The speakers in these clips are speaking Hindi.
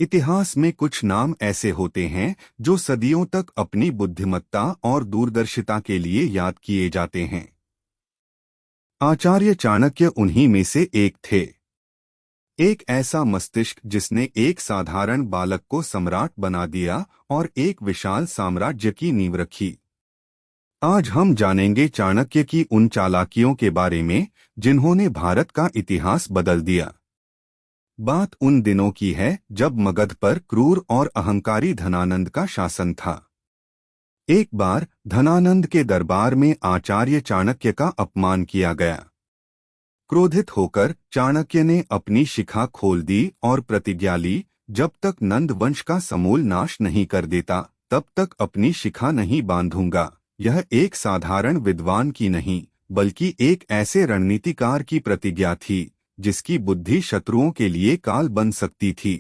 इतिहास में कुछ नाम ऐसे होते हैं जो सदियों तक अपनी बुद्धिमत्ता और दूरदर्शिता के लिए याद किए जाते हैं। आचार्य चाणक्य उन्हीं में से एक थे। एक ऐसा मस्तिष्क जिसने एक साधारण बालक को सम्राट बना दिया और एक विशाल साम्राज्य की नींव रखी। आज हम जानेंगे चाणक्य की उन चालाकियों के बारे में जिन्होंने भारत का इतिहास बदल दिया। बात उन दिनों की है जब मगध पर क्रूर और अहंकारी धनानंद का शासन था। एक बार धनानंद के दरबार में आचार्य चाणक्य का अपमान किया गया। क्रोधित होकर चाणक्य ने अपनी शिखा खोल दी और प्रतिज्ञा ली, जब तक नंद वंश का समूल नाश नहीं कर देता तब तक अपनी शिखा नहीं बांधूंगा। यह एक साधारण विद्वान की नहीं बल्कि एक ऐसे रणनीतिकार की प्रतिज्ञा थी जिसकी बुद्धि शत्रुओं के लिए काल बन सकती थी।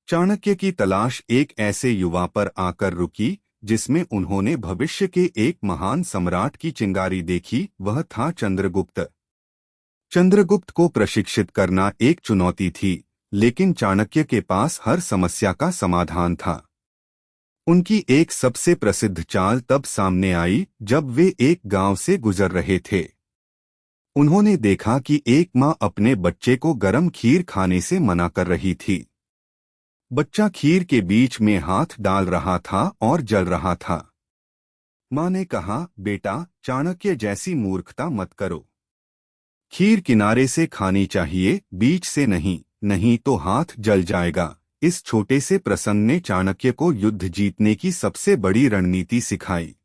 चाणक्य की तलाश एक ऐसे युवा पर आकर रुकी जिसमें उन्होंने भविष्य के एक महान सम्राट की चिंगारी देखी। वह था चंद्रगुप्त। चंद्रगुप्त को प्रशिक्षित करना एक चुनौती थी, लेकिन चाणक्य के पास हर समस्या का समाधान था। उनकी एक सबसे प्रसिद्ध चाल तब सामने आई जब वे एक गांव से गुजर रहे थे। उन्होंने देखा कि एक माँ अपने बच्चे को गर्म खीर खाने से मना कर रही थी। बच्चा खीर के बीच में हाथ डाल रहा था और जल रहा था। माँ ने कहा, बेटा, चाणक्य जैसी मूर्खता मत करो। खीर किनारे से खानी चाहिए, बीच से नहीं, नहीं तो हाथ जल जाएगा। इस छोटे से प्रसंग ने चाणक्य को युद्ध जीतने की सबसे बड़ी रणनीति सिखाई।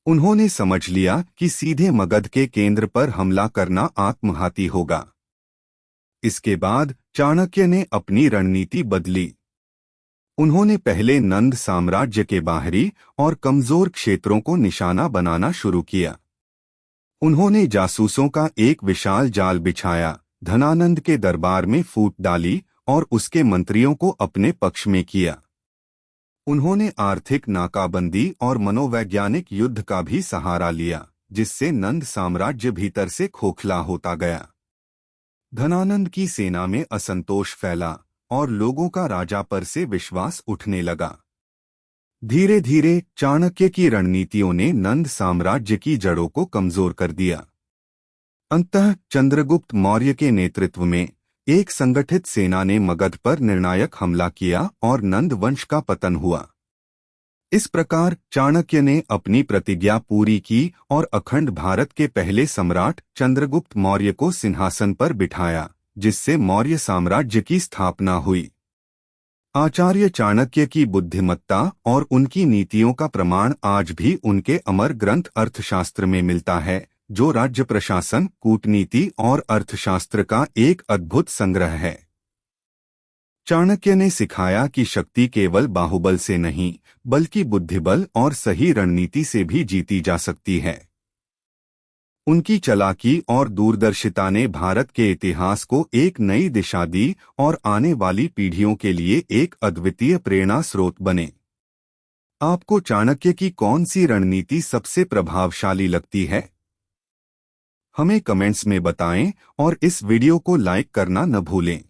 उन्होंने समझ लिया कि सीधे मगध के केंद्र पर हमला करना आत्मघाती होगा। इसके बाद चाणक्य ने अपनी रणनीति बदली। उन्होंने पहले नंद साम्राज्य के बाहरी और कमजोर क्षेत्रों को निशाना बनाना शुरू किया। उन्होंने जासूसों का एक विशाल जाल बिछाया, धनानंद के दरबार में फूट डाली और उसके मंत्रियों को अपने पक्ष में किया। उन्होंने आर्थिक नाकाबंदी और मनोवैज्ञानिक युद्ध का भी सहारा लिया, जिससे नंद साम्राज्य भीतर से खोखला होता गया। धनानंद की सेना में असंतोष फैला और लोगों का राजा पर से विश्वास उठने लगा। धीरे धीरे चाणक्य की रणनीतियों ने नंद साम्राज्य की जड़ों को कमजोर कर दिया। अंततः चंद्रगुप्त मौर्य के नेतृत्व में एक संगठित सेना ने मगध पर निर्णायक हमला किया और नंद वंश का पतन हुआ। इस प्रकार चाणक्य ने अपनी प्रतिज्ञा पूरी की और अखंड भारत के पहले सम्राट चंद्रगुप्त मौर्य को सिंहासन पर बिठाया, जिससे मौर्य साम्राज्य की स्थापना हुई। आचार्य चाणक्य की बुद्धिमत्ता और उनकी नीतियों का प्रमाण आज भी उनके अमर ग्रंथ अर्थशास्त्र में मिलता है, जो राज्य प्रशासन, कूटनीति और अर्थशास्त्र का एक अद्भुत संग्रह है। चाणक्य ने सिखाया कि शक्ति केवल बाहुबल से नहीं, बल्कि बुद्धिबल और सही रणनीति से भी जीती जा सकती है। उनकी चालाकी और दूरदर्शिता ने भारत के इतिहास को एक नई दिशा दी और आने वाली पीढ़ियों के लिए एक अद्वितीय प्रेरणा स्रोत बने। आपको चाणक्य की कौन सी रणनीति सबसे प्रभावशाली लगती है? हमें कमेंट्स में बताएं और इस वीडियो को लाइक करना न भूलें।